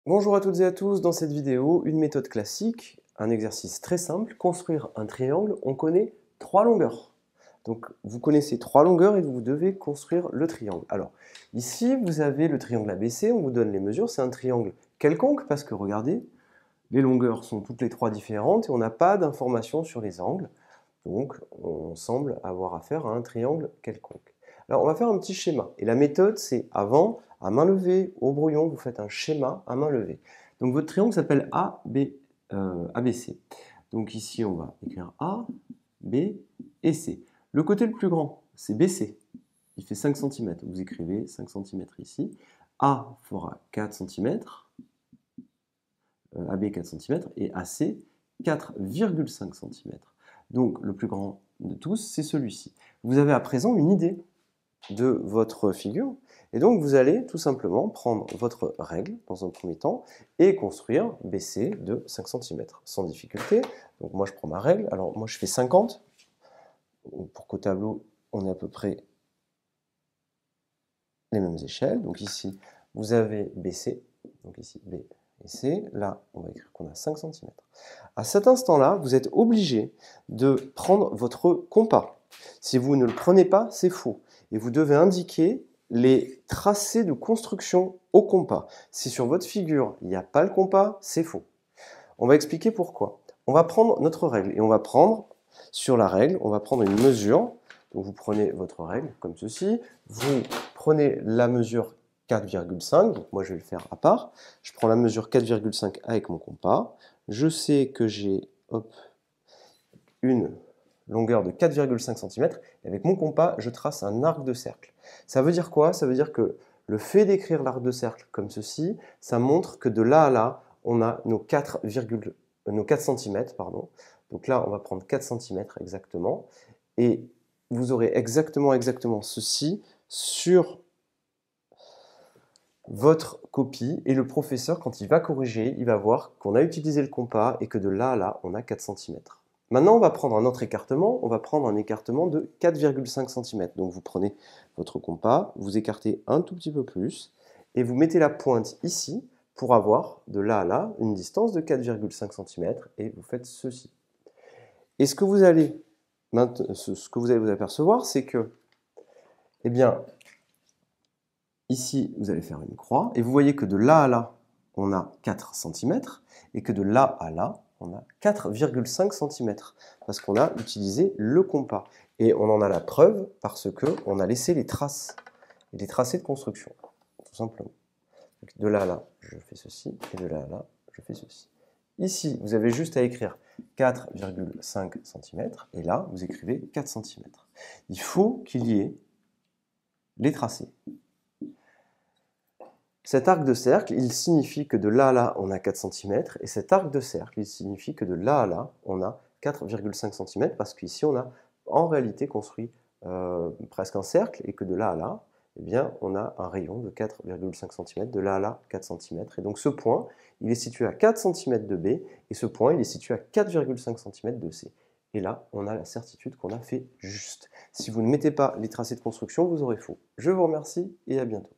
Bonjour à toutes et à tous, dans cette vidéo, une méthode classique, un exercice très simple, construire un triangle, on connaît trois longueurs. Donc vous connaissez trois longueurs et vous devez construire le triangle. Alors ici vous avez le triangle ABC, on vous donne les mesures, c'est un triangle quelconque parce que regardez, les longueurs sont toutes les trois différentes et on n'a pas d'informations sur les angles. Donc on semble avoir affaire à un triangle quelconque. Alors on va faire un petit schéma. Et la méthode c'est avant, à main levée, au brouillon, vous faites un schéma à main levée. Donc votre triangle s'appelle ABC. Donc ici on va écrire A, B et C. Le côté le plus grand, c'est BC. Il fait 5 cm. Vous écrivez 5 cm ici. A fera 4 cm. AB 4 cm et AC 4,5 cm. Donc le plus grand de tous, c'est celui-ci. Vous avez à présent une idée de votre figure, et donc vous allez tout simplement prendre votre règle dans un premier temps et construire BC de 5 cm sans difficulté. Donc moi je prends ma règle, alors moi je fais 50, pour qu'au tableau on ait à peu près les mêmes échelles. Donc ici vous avez BC, donc ici B et C, là on va écrire qu'on a 5 cm. À cet instant-là, vous êtes obligé de prendre votre compas. Si vous ne le prenez pas, c'est faux. Et vous devez indiquer les tracés de construction au compas. Si sur votre figure, il n'y a pas le compas, c'est faux. On va expliquer pourquoi. On va prendre notre règle et on va prendre, sur la règle, on va prendre une mesure. Donc vous prenez votre règle comme ceci, vous prenez la mesure 4,5, donc moi je vais le faire à part. Je prends la mesure 4,5 avec mon compas. Je sais que j'ai une longueur de 4,5 cm. Et avec mon compas, je trace un arc de cercle. Ça veut dire quoi? Ça veut dire que le fait d'écrire l'arc de cercle comme ceci, ça montre que de là à là, on a nos 4 cm. Pardon. Donc là, on va prendre 4 cm exactement. Et vous aurez exactement ceci sur votre copie, et le professeur, quand il va corriger, il va voir qu'on a utilisé le compas et que de là à là, on a 4 cm. Maintenant, on va prendre un autre écartement, on va prendre un écartement de 4,5 cm. Donc vous prenez votre compas, vous écartez un tout petit peu plus, et vous mettez la pointe ici pour avoir de là à là une distance de 4,5 cm, et vous faites ceci. Et ce que vous allez vous apercevoir, c'est que, eh bien, ici, vous allez faire une croix, et vous voyez que de là à là, on a 4 cm, et que de là à là, on a 4,5 cm, parce qu'on a utilisé le compas. Et on en a la preuve parce qu'on a laissé les traces, et les tracés de construction, tout simplement. Donc de là à là, je fais ceci, et de là à là, je fais ceci. Ici, vous avez juste à écrire 4,5 cm, et là, vous écrivez 4 cm. Il faut qu'il y ait les tracés. Cet arc de cercle, il signifie que de là à là, on a 4 cm, et cet arc de cercle, il signifie que de là à là, on a 4,5 cm, parce qu'ici, on a en réalité construit presque un cercle, et que de là à là, eh bien, on a un rayon de 4,5 cm, de là à là, 4 cm. Et donc ce point, il est situé à 4 cm de B, et ce point, il est situé à 4,5 cm de C. Et là, on a la certitude qu'on a fait juste. Si vous ne mettez pas les tracés de construction, vous aurez faux. Je vous remercie, et à bientôt.